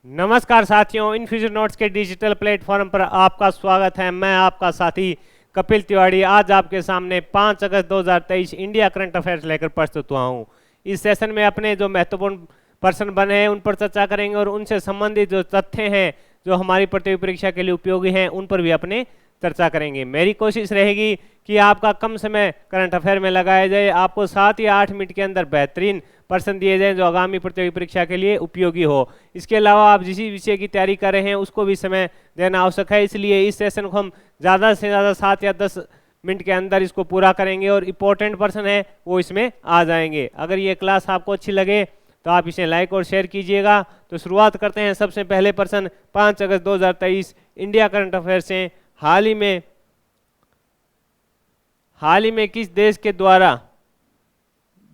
नमस्कार साथियों, infusion notes के डिजिटल प्लेटफॉर्म पर आपका स्वागत है। मैं आपका साथी कपिल तिवारी आज आपके सामने 5 अगस्त 2023 इंडिया करंट अफेयर्स लेकर प्रस्तुत हुआ हूं। इस सेशन में अपने जो महत्वपूर्ण पर्सन बने हैं उन पर चर्चा करेंगे और उनसे संबंधित जो तथ्य हैं जो हमारी प्रतियोगी परीक्षा के लिए उपयोगी हैं उन पर भी अपने चर्चा करेंगे। मेरी कोशिश रहेगी कि आपका कम समय करंट अफेयर में लगाया जाए, आपको 7 या 8 मिनट के अंदर बेहतरीन प्रश्न दिए जाएं जो आगामी प्रतियोगी परीक्षा के लिए उपयोगी हो। इसके अलावा आप जिस विषय की तैयारी कर रहे हैं उसको भी समय देना आवश्यक है, इसलिए इस सेशन को हम ज़्यादा से ज़्यादा 7 या 10 मिनट के अंदर इसको पूरा करेंगे और इम्पोर्टेंट पर्सन है वो इसमें आ जाएंगे। अगर ये क्लास आपको अच्छी लगे तो आप इसे लाइक और शेयर कीजिएगा। तो शुरुआत करते हैं। सबसे पहले प्रश्न 5 अगस्त 2023 इंडिया करंट अफेयर से, हाल ही में किस देश के द्वारा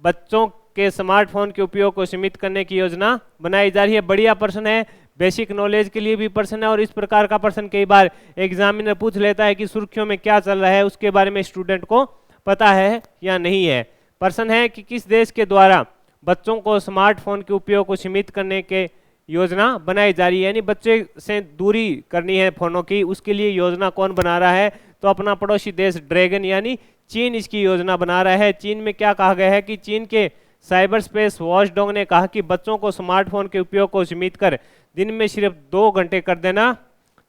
बच्चों के स्मार्टफोन के उपयोग को सीमित करने की योजना बनाई जा रही है? बढ़िया प्रश्न है, बेसिक नॉलेज के लिए भी प्रश्न है और इस प्रकार का प्रश्न कई बार एग्जामिनर पूछ लेता है कि सुर्खियों में क्या चल रहा है, उसके बारे में स्टूडेंट को पता है या नहीं है। प्रश्न है कि किस देश के द्वारा बच्चों को स्मार्टफोन के उपयोग को सीमित करने के योजना बनाई जा रही है, यानी बच्चे से दूरी करनी है फोनों की, उसके लिए योजना कौन बना रहा है? तो अपना पड़ोसी देश ड्रैगन यानी चीन इसकी योजना बना रहा है। चीन में क्या कहा गया है कि चीन के साइबर स्पेस वॉचडॉग ने कहा कि बच्चों को स्मार्टफोन के उपयोग को सीमित कर दिन में सिर्फ 2 घंटे कर देना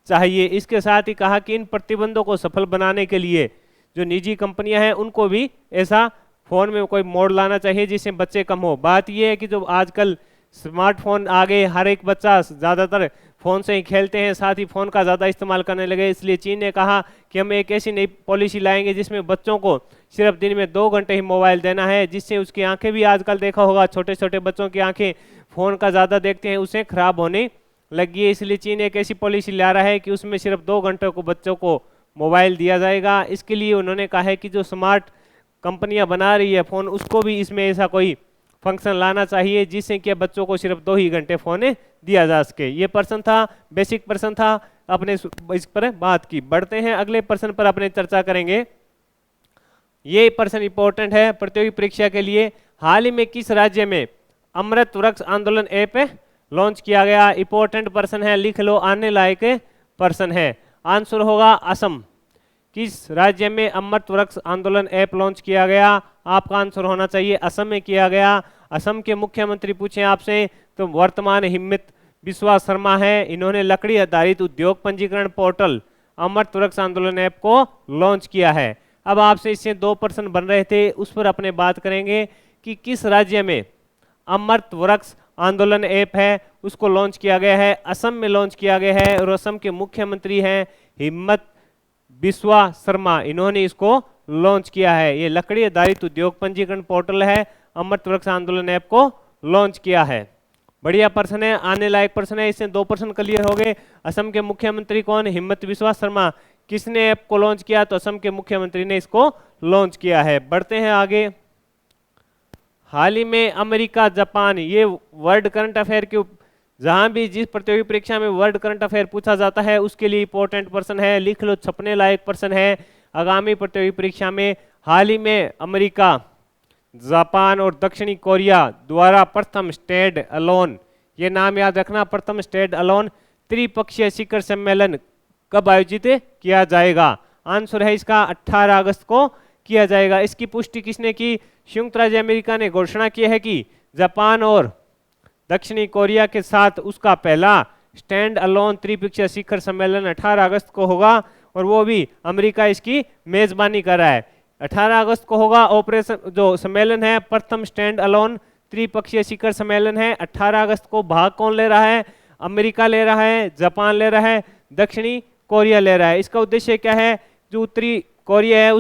चाहिए। इसके साथ ही कहा कि इन प्रतिबंधों को सफल बनाने के लिए जो निजी कंपनियां हैं उनको भी ऐसा फ़ोन में कोई मोड लाना चाहिए जिससे बच्चे कम हो। बात यह है कि जो आजकल स्मार्टफोन आ गए, हर एक बच्चा ज़्यादातर फ़ोन से ही खेलते हैं, साथ ही फ़ोन का ज़्यादा इस्तेमाल करने लगे, इसलिए चीन ने कहा कि हम एक ऐसी नई पॉलिसी लाएंगे जिसमें बच्चों को सिर्फ दिन में 2 घंटे ही मोबाइल देना है, जिससे उसकी आंखें भी, आजकल देखा होगा छोटे छोटे बच्चों की आंखें फ़ोन का ज़्यादा देखते हैं उसे ख़राब होने लगी है। इसलिए चीन एक ऐसी पॉलिसी ला रहा है कि उसमें सिर्फ 2 घंटों को बच्चों को मोबाइल दिया जाएगा। इसके लिए उन्होंने कहा है कि जो स्मार्ट कंपनियां बना रही है फ़ोन उसको भी इसमें ऐसा कोई फंक्शन लाना चाहिए जिससे कि बच्चों को सिर्फ 2 ही घंटे फ़ोन दिया जा सके। ये प्रश्न था, बेसिक प्रश्न था, अपने इस पर बात की। बढ़ते हैं अगले प्रश्न पर अपने चर्चा करेंगे। ये प्रश्न इंपॉर्टेंट है प्रतियोगी परीक्षा के लिए। हाल ही में किस राज्य में अमृत वृक्ष आंदोलन ऐप लॉन्च किया गया? इंपॉर्टेंट प्रश्न है, लिख लो, आने लायक प्रश्न है। आंसर होगा असम। किस राज्य में अमृत वृक्ष आंदोलन ऐप लॉन्च किया गया? आपका आंसर होना चाहिए असम में किया गया। असम के मुख्यमंत्री पूछे आपसे तो वर्तमान हिम्मत बिस्वा शर्मा है। इन्होंने लकड़ी आधारित उद्योग पंजीकरण पोर्टल अमृत वृक्ष आंदोलन ऐप को लॉन्च किया है। अब आपसे इससे 2 प्रश्न बन रहे थे, उस पर अपने बात करेंगे कि किस राज्य में अमृत वृक्ष आंदोलन ऐप है उसको लॉन्च किया गया है? असम में लॉन्च किया गया है और असम के मुख्यमंत्री हैं हिम्मत बिस्वा शर्मा, इन्होंने इसको लॉन्च किया है। ये लकड़ी आधारित उद्योग पंजीकरण पोर्टल है, अमृत वृक्ष आंदोलन ऐप को लॉन्च किया है। बढ़िया प्रश्न है, आने लायक प्रश्न है। इससे 2 प्रश्न क्लियर हो गए। असम के मुख्यमंत्री कौन? हिम्मत बिस्वा शर्मा। किसने ऐप को लॉन्च किया? तो असम के मुख्यमंत्री ने इसको लॉन्च किया है। बढ़ते हैं आगे। हाल ही में अमेरिका, जापान, ये वर्ल्ड करंट अफेयर के जहां भी जिस प्रतियोगी परीक्षा में वर्ल्ड करंट अफेयर पूछा जाता है उसके लिए इंपॉर्टेंट प्रश्न है, लिख लो, छपने लायक प्रश्न है आगामी प्रतियोगी परीक्षा में। हाल ही में अमेरिका, जापान और दक्षिणी कोरिया द्वारा प्रथम स्टैंड अलोन, ये नाम याद रखना, प्रथम स्टैंड अलोन त्रिपक्षीय शिखर सम्मेलन कब आयोजित किया जाएगा? आंसर है इसका 18 अगस्त को किया जाएगा। इसकी पुष्टि किसने की? संयुक्त राज्य अमेरिका ने घोषणा की है कि जापान और दक्षिणी कोरिया के साथ उसका पहला स्टैंड अलोन त्रिपक्षीय शिखर सम्मेलन 18 अगस्त को होगा और वो भी अमेरिका इसकी मेजबानी कर रहा है। 18 अगस्त को होगा ऑपरेशन, जो सम्मेलन है प्रथम स्टैंड अलोन त्रिपक्षीय शिखर सम्मेलन है। 18 अगस्त को भाग कौन ले रहा है? अमेरिका ले रहा है, जापान ले रहा है, दक्षिणी कोरिया ले रहा है। इसका उद्देश्य क्या है? जो उत्तरी कोरिया है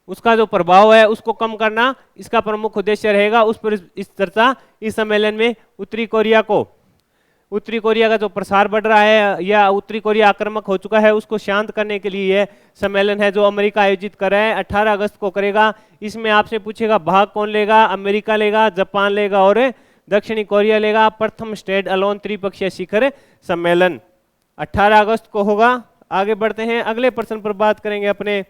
उसका जो प्रभाव है उसको कम करना इसका प्रमुख उद्देश्य रहेगा। उस पर इस चर्चा इस सम्मेलन में उत्तरी कोरिया का जो प्रसार बढ़ रहा है या उत्तरी कोरिया आक्रामक हो चुका है उसको शांत करने के लिए यह सम्मेलन है जो अमेरिका आयोजित कर रहा है, 18 अगस्त को करेगा। इसमें आपसे पूछेगा भाग कौन लेगा? अमेरिका लेगा, जापान लेगा और दक्षिणी कोरिया लेगा। प्रथम स्टैंड अलोन त्रिपक्षीय शिखर सम्मेलन 18 अगस्त को होगा। आगे बढ़ते हैं, अगले प्रश्न पर बात करेंगे अपने।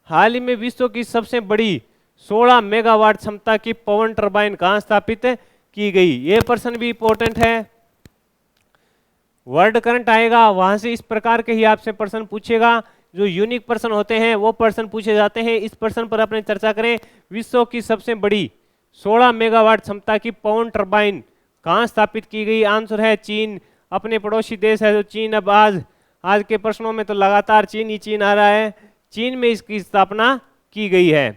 हाल ही में विश्व की सबसे बड़ी 16 मेगावाट क्षमता की पवन टरबाइन कहाँ स्थापित की गई? ये प्रश्न भी इंपॉर्टेंट है। वर्ड करंट आएगा, वहां से इस प्रकार के ही आपसे प्रश्न पूछेगा। जो यूनिक पर्सन होते हैं वो पर्सन पूछे जाते हैं। इस पर्सन पर अपने चर्चा करें। विश्व की सबसे बड़ी 16 मेगावाट क्षमता की पवन टरबाइन कहाँ स्थापित की गई? आंसर है चीन। अपने पड़ोसी देश है जो चीन। अब आज के प्रश्नों में तो लगातार चीन आ रहा है। चीन में इसकी स्थापना की गई है।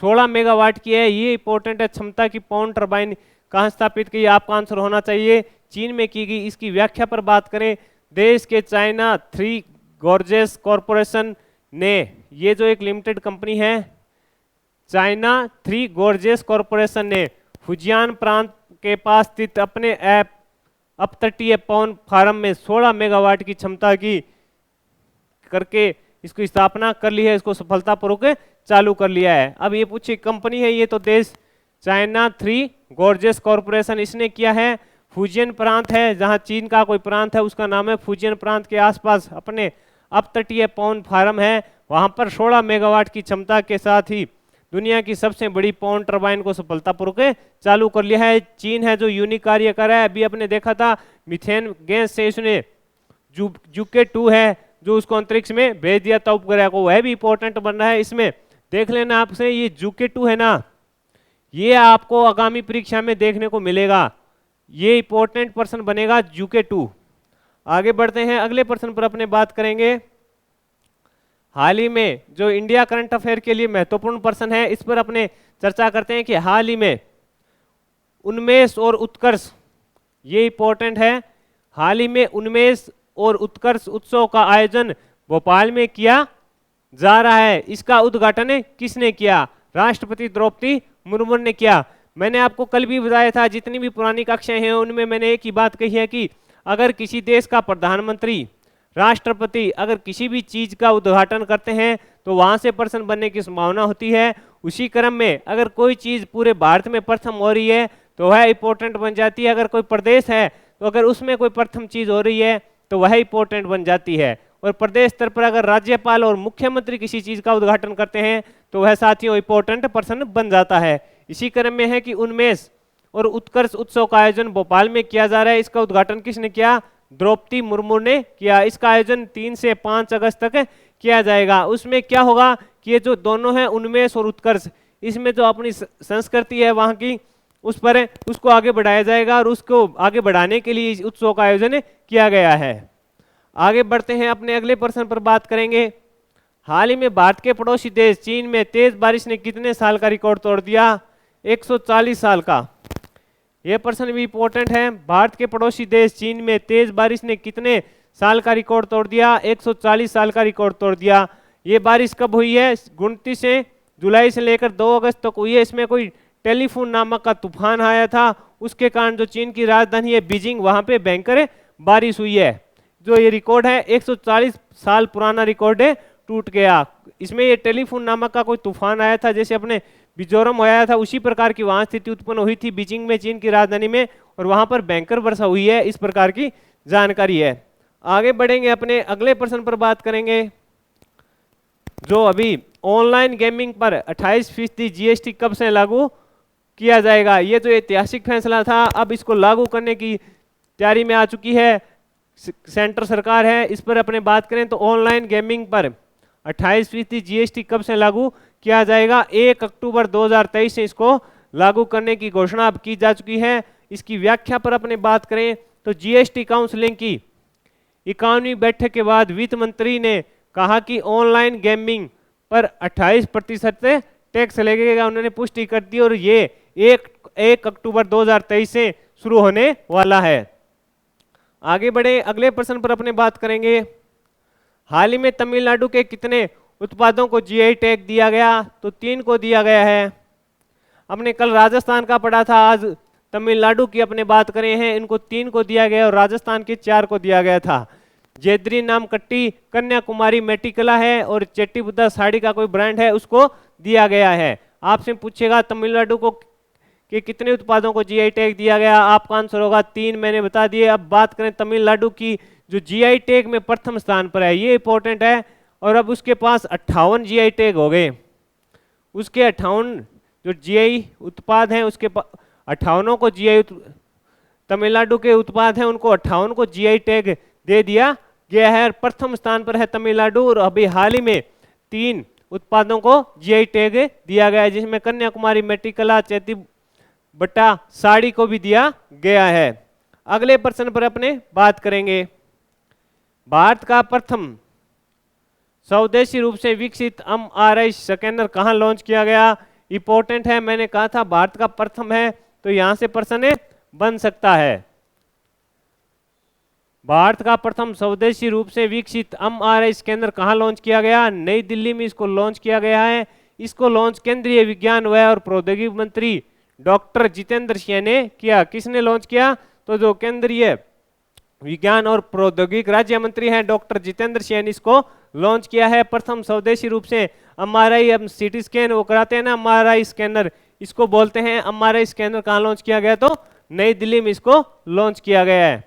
16 मेगावाट की है, ये इंपॉर्टेंट है। क्षमता की पवन टरबाइन कहाँ स्थापित की? आपका आंसर होना चाहिए चीन में की गई। इसकी व्याख्या पर बात करें, देश के चाइना 3 गॉर्जेस कॉरपोरेशन ने, ये जो एक लिमिटेड कंपनी है चाइना 3 गॉर्जेस कॉरपोरेशन ने फुजियान प्रांत के पास स्थित अपने अपतटीय पवन फार्म में 16 मेगावाट की क्षमता की करके इसकी स्थापना कर ली है। इसको सफलतापूर्वक चालू कर लिया है। अब ये पूछे कंपनी है, ये तो देश चाइना 3 गॉर्जेस कॉरपोरेशन इसने किया है। फुजियन प्रांत है, जहां चीन का कोई प्रांत है उसका नाम है फुजियन प्रांत, के आसपास अपने अपतटीय पवन फार्म है, वहां पर 16 मेगावाट की क्षमता के साथ ही दुनिया की सबसे बड़ी पवन टरबाइन को सफलतापूर्वक चालू कर लिया है। चीन है जो यूनिक कार्य कर रहा है। अभी अपने देखा था मीथेन गैस से इसने जुके 2 है जो उसको अंतरिक्ष में भेज दिया था उपग्रह को, वह भी इंपॉर्टेंट बन रहा है। इसमें देख लेना आपसे, ये जुके 2 है ना, ये आपको आगामी परीक्षा में देखने को मिलेगा। ये इंपॉर्टेंट पर्सन बनेगा जुके 2। आगे बढ़ते हैं, अगले पर्सन पर अपने बात करेंगे। हाल ही में जो इंडिया करंट अफेयर के लिए महत्वपूर्ण पर्सन है, इस पर अपने चर्चा करते हैं कि हाल ही में उन्मेष और उत्कर्ष, ये इंपॉर्टेंट है, हाल ही में उन्मेष और उत्कर्ष उत्सव का आयोजन भोपाल में किया जा रहा है। इसका उद्घाटन किसने किया? राष्ट्रपति द्रौपदी मुर्मू ने किया। मैंने आपको कल भी बताया था, जितनी भी पुरानी कक्षाएं हैं उनमें मैंने एक ही बात कही है कि अगर किसी देश का प्रधानमंत्री, राष्ट्रपति अगर किसी भी चीज का उद्घाटन करते हैं तो वहां से प्रश्न बनने की संभावना होती है। उसी क्रम में अगर कोई चीज पूरे भारत में प्रथम हो रही है तो वह इंपॉर्टेंट बन जाती है। अगर कोई प्रदेश है तो अगर उसमें कोई प्रथम चीज हो रही है तो वह इंपॉर्टेंट बन जाती है। और प्रदेश स्तर पर अगर राज्यपाल और मुख्यमंत्री किसी चीज का उद्घाटन करते हैं तो वह साथियों इंपॉर्टेंट पर्सन बन जाता है। इसी क्रम में है कि उन्मेष और उत्कर्ष उत्सव का आयोजन भोपाल में किया जा रहा है। इसका उद्घाटन किसने किया? द्रौपदी मुर्मू ने किया। इसका आयोजन 3 से 5 अगस्त तक किया जाएगा। उसमें क्या होगा कि ये जो दोनों हैं उन्मेष और उत्कर्ष, इसमें जो अपनी संस्कृति है वहाँ की उस पर उसको आगे बढ़ाया जाएगा और उसको आगे बढ़ाने के लिए इस उत्सव का आयोजन किया गया है। आगे बढ़ते हैं, अपने अगले प्रश्न पर बात करेंगे। हाल ही में भारत के पड़ोसी देश चीन में तेज बारिश ने कितने साल का रिकॉर्ड तोड़ दिया? 140 साल का। यह प्रश्न भी इंपॉर्टेंट है। भारत के पड़ोसी देश चीन में तेज बारिश ने कितने साल का रिकॉर्ड तोड़ दिया? 140 साल का रिकॉर्ड तोड़ दिया। ये बारिश कब हुई है? 29 जुलाई से लेकर 2 अगस्त तक हुई है। इसमें कोई टेलीफोन नामक का तूफान आया था, उसके कारण जो चीन की राजधानी है बीजिंग, वहां पे भयंकर बारिश हुई है। जो ये रिकॉर्ड है 140 साल पुराना रिकॉर्ड है, टूट गया। इसमें ये टेलीफोन नामक का कोई तूफान आया था, जैसे अपने मिजोरम आया था उसी प्रकार की वहां स्थिति उत्पन्न हुई थी बीजिंग में, चीन की राजधानी में, और वहां पर भयंकर वर्षा हुई है। इस प्रकार की जानकारी है। आगे बढ़ेंगे, अपने अगले प्रश्न पर बात करेंगे। जो अभी ऑनलाइन गेमिंग पर 28% जीएसटी कब से लागू किया जाएगा? ये जो ऐतिहासिक फैसला था, अब इसको लागू करने की तैयारी में आ चुकी है सेंटर सरकार है। इस पर अपने बात करें तो ऑनलाइन गेमिंग पर 28% जीएसटी कब से लागू किया जाएगा? 1 अक्टूबर 2023 से इसको लागू करने की घोषणा अब की जा चुकी है। इसकी व्याख्या पर अपने बात करें तो जीएसटी काउंसिलिंग की 51वीं बैठक के बाद वित्त मंत्री ने कहा कि ऑनलाइन गेमिंग पर 28% टैक्स लगेगा। उन्होंने पुष्टि कर दी और ये 1 अक्टूबर 2023 से शुरू होने वाला है। आगे बढ़े, अगले प्रश्न पर अपने बात करेंगे। हाल ही में तमिलनाडु के कितने उत्पादों को जीआई टैग दिया गया? तो 3 को दिया गया है। हमने कल राजस्थान का पढ़ा था, आज तमिलनाडु की अपने बात करें हैं। इनको 3 को दिया गया और राजस्थान के 4 को दिया गया था। जेद्री नाम कट्टी कन्याकुमारी मेटिकला है और चेट्टीबुद्धा साड़ी का कोई ब्रांड है, उसको दिया गया है। आपसे पूछेगा तमिलनाडु को कि कितने उत्पादों को जीआई टैग दिया गया, आपका आंसर होगा 3, मैंने बता दिए। अब बात करें तमिलनाडु की, जो जीआई टैग में प्रथम स्थान पर है, ये इंपॉर्टेंट है। और अब उसके पास 58 जीआई टैग हो गए। उसके 58 जो जीआई उत्पाद हैं, उसके 58 को जीआई तमिलनाडु के उत्पाद हैं उनको 58 को जीआई टैग दे दिया गया है। प्रथम स्थान पर है तमिलनाडु और अभी हाल ही में 3 उत्पादों को जीआई टैग दिया गया है, जिसमें कन्याकुमारी मेटिकला चैती बट्टा साड़ी को भी दिया गया है। अगले प्रश्न पर अपने बात करेंगे। भारत का प्रथम स्वदेशी रूप से विकसित एमआरआई स्कैनर कहां लॉन्च किया गया? इंपॉर्टेंट है, मैंने कहा था भारत का प्रथम है, तो यहां से प्रश्न बन सकता है। भारत का प्रथम स्वदेशी रूप से विकसित एमआरआई स्कैनर कहां लॉन्च किया गया? नई दिल्ली में इसको लॉन्च किया गया है। इसको लॉन्च केंद्रीय विज्ञान व और प्रौद्योगिकी मंत्री डॉक्टर जितेंद्र सिंह ने किया। किसने लॉन्च किया? तो जो केंद्रीय विज्ञान और प्रौद्योगिकी राज्य मंत्री हैं डॉक्टर जितेंद्र सिंह ने इसको लॉन्च किया है। प्रथम स्वदेशी रूप से एमआरआई, अब सीटी स्कैन वो कराते हैं ना एमआरआई स्कैनर, इसको बोलते हैं एमआरआई स्कैनर। कहाँ लॉन्च किया गया? तो नई दिल्ली में इसको लॉन्च किया गया है।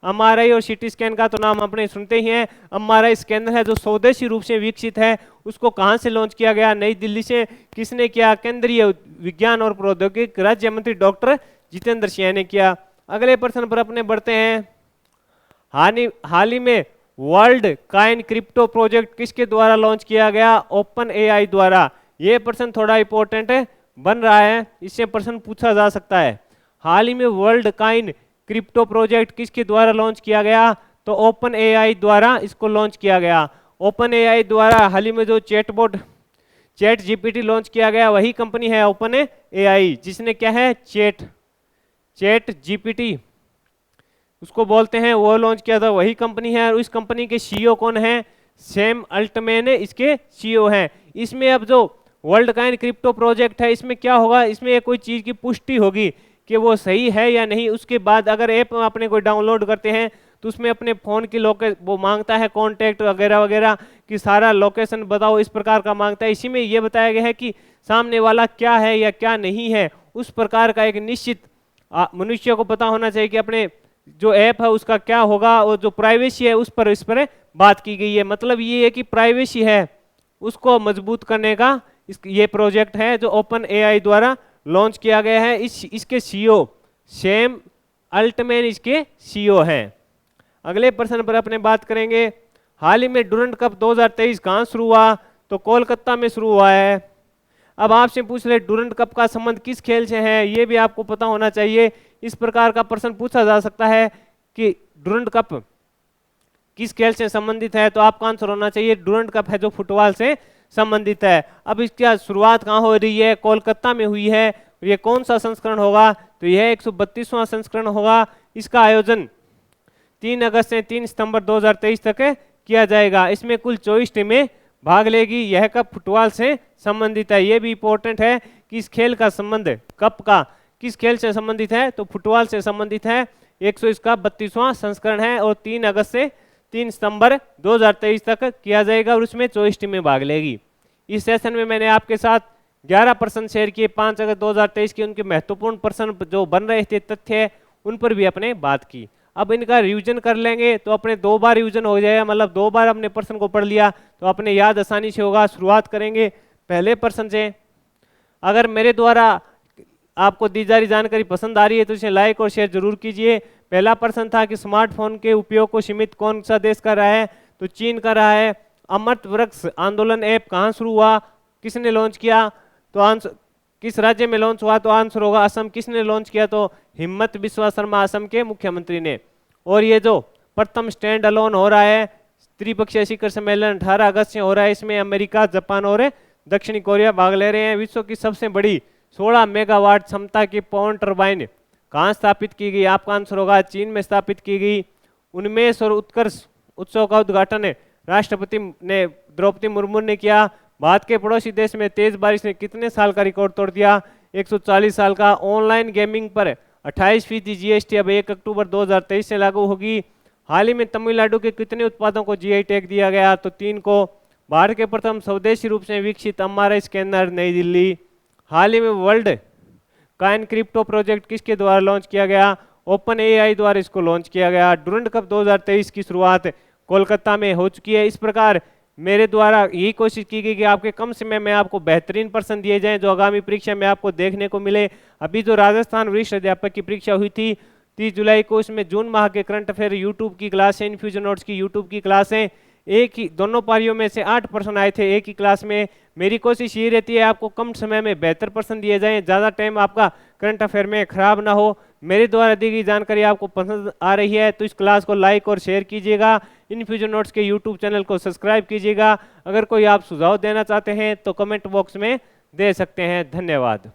एमआरआई और सीटी स्कैन का तो नाम अपने सुनते ही हैं। एमआरआई स्कैनर है जो स्वदेशी रूप से विकसित है, उसको कहाँ से लॉन्च किया गया? नई दिल्ली से। किसने किया? केंद्रीय विज्ञान और प्रौद्योगिकी राज्य मंत्री डॉक्टर जितेंद्र सिंह ने किया। अगले प्रश्न पर अपने बढ़ते हैं। हाल ही में वर्ल्ड काइन क्रिप्टो प्रोजेक्ट किसके द्वारा लॉन्च किया गया? ओपन एआई द्वारा। यह प्रश्न थोड़ा इंपॉर्टेंट बन रहा है, इससे प्रश्न पूछा जा सकता है। हाल ही में वर्ल्ड काइन क्रिप्टो प्रोजेक्ट किसके द्वारा लॉन्च किया गया? तो ओपन एआई द्वारा इसको लॉन्च किया गया। ओपन एआई द्वारा हाल ही में जो चैट जीपीटी लॉन्च किया गया वही कंपनी है ओपन एआई, जिसने क्या है चैट जीपीटी उसको बोलते हैं, वो लॉन्च किया था, वही कंपनी है। और इस कंपनी के सीईओ कौन है? सैम अल्टमैन इसके सीईओ हैं। इसमें अब जो वर्ल्ड काइन क्रिप्टो प्रोजेक्ट है इसमें क्या होगा? इसमें कोई चीज़ की पुष्टि होगी कि वो सही है या नहीं। उसके बाद अगर ऐप अपने कोई डाउनलोड करते हैं तो उसमें अपने फ़ोन की वो मांगता है कॉन्टैक्ट वगैरह वगैरह कि सारा लोकेशन बताओ, इस प्रकार का मांगता है। इसी में ये बताया गया है कि सामने वाला क्या है या क्या नहीं है, उस प्रकार का एक निश्चित मनुष्य को पता होना चाहिए कि अपने जो ऐप है उसका क्या होगा, और जो प्राइवेसी है इस पर बात की गई है। मतलब ये है कि प्राइवेसी है उसको मजबूत करने का ये प्रोजेक्ट है जो ओपन एआई द्वारा लॉन्च किया गया है। इसके सीईओ सैम अल्टमैन इसके सीईओ हैं। अगले प्रश्न पर अपने बात करेंगे। हाल ही में डुरंड कप 2023 कहाँ शुरू हुआ? तो कोलकाता में शुरू हुआ है। अब आपसे पूछ रहे डुरंड कप का संबंध किस खेल से है, ये भी आपको पता होना चाहिए। इस प्रकार का प्रश्न पूछा जा सकता है कि डुरंड कप किस खेल से संबंधित है, तो आपका आंसर होना चाहिए डुरंड कप है जो फुटबॉल से संबंधित है। अब इसकी शुरुआत कहाँ हो रही है? कोलकाता में हुई है। ये कौन सा संस्करण होगा? तो यह 132वां संस्करण होगा। इसका आयोजन 3 अगस्त से 3 सितंबर 2023 तक किया जाएगा। इसमें कुल 24 टीमें भाग लेगी। यह कप फुटबॉल से संबंधित है। यह भी इंपॉर्टेंट है कि इस खेल का संबंध कप का किस खेल से संबंधित है, तो फुटबॉल से संबंधित है। 132वां संस्करण है और 3 अगस्त से 3 सितंबर 2023 तक किया जाएगा और उसमें 24 टीमें भाग लेगी। इस सेशन में मैंने आपके साथ 11 प्रश्न शेयर किए 5 अगस्त 2023 के। उनके महत्वपूर्ण प्रश्न जो बन रहे थे तथ्य उन पर भी अपने बात की। अब इनका रिवीजन कर लेंगे तो अपने 2 बार रिवीजन हो जाएगा, मतलब 2 बार हमने प्रश्न को पढ़ लिया तो अपने याद आसानी से होगा। शुरुआत करेंगे पहले प्रश्न से। अगर मेरे द्वारा आपको दी जा रही जानकारी पसंद आ रही है तो इसे लाइक और शेयर जरूर कीजिए। पहला प्रश्न था कि स्मार्टफोन के उपयोग को सीमित कौन सा देश कर रहा है, तो चीन कर रहा है। अमृत वृक्ष आंदोलन ऐप कहाँ शुरू हुआ, किसने लॉन्च किया, तो आंसर किस राज्य में लॉन्च हुआ, तो आंसर होगा असम। किसने लॉन्च किया, तो हिम्मत बिस्वा शर्मा असम के मुख्यमंत्री ने। और ये जो प्रथम स्टैंड अलोन हो रहा है त्रिपक्षीय शिखर सम्मेलन 18 अगस्त से हो रहा है, इसमें अमेरिका, जापान और दक्षिणी कोरिया भाग ले रहे हैं। विश्व की सबसे बड़ी 16 मेगावाट क्षमता की पवन टर्बाइन कहाँ स्थापित की गई, आपका आंसर होगा चीन में स्थापित की गई। उन्मेष और उत्कर्ष उत्सव का उद्घाटन राष्ट्रपति ने द्रौपदी मुर्मू ने किया। भारत के पड़ोसी देश में तेज बारिश ने कितने साल का रिकॉर्ड तोड़ दिया, 140 साल का। ऑनलाइन गेमिंग पर 28% जीएसटी अब 1 अक्टूबर 2023 से लागू होगी। हाल ही में तमिलनाडु के कितने उत्पादों को जीआई टैग दिया गया, तो 3 को। भारत के प्रथम स्वदेशी रूप से विकसित एमआरआई स्कैनर नई दिल्ली। हाल ही में वर्ल्ड काइन क्रिप्टो प्रोजेक्ट किसके द्वारा लॉन्च किया गया, ओपन एआई द्वारा इसको लॉन्च किया गया। डुरंड कप 2023 की शुरुआत कोलकाता में हो चुकी है। इस प्रकार मेरे द्वारा यही कोशिश की गई कि आपके कम समय में आपको बेहतरीन प्रश्न दिए जाएं जो आगामी परीक्षा में आपको देखने को मिले। अभी जो राजस्थान वरिष्ठ अध्यापक की परीक्षा हुई थी 30 जुलाई को इसमें जून माह के करंट अफेयर यूट्यूब की क्लास है, इन्फ्यूजन नोट्स की यूट्यूब की क्लास है। एक ही दोनों पारियों में से 8 प्रश्न आए थे एक ही क्लास में। मेरी कोशिश ये रहती है आपको कम समय में बेहतर प्रश्न दिए जाएं, ज़्यादा टाइम आपका करंट अफेयर में खराब ना हो। मेरे द्वारा दी गई जानकारी आपको पसंद आ रही है तो इस क्लास को लाइक और शेयर कीजिएगा। इन्फ्यूजन नोट्स के यूट्यूब चैनल को सब्सक्राइब कीजिएगा। अगर कोई आप सुझाव देना चाहते हैं तो कमेंट बॉक्स में दे सकते हैं। धन्यवाद।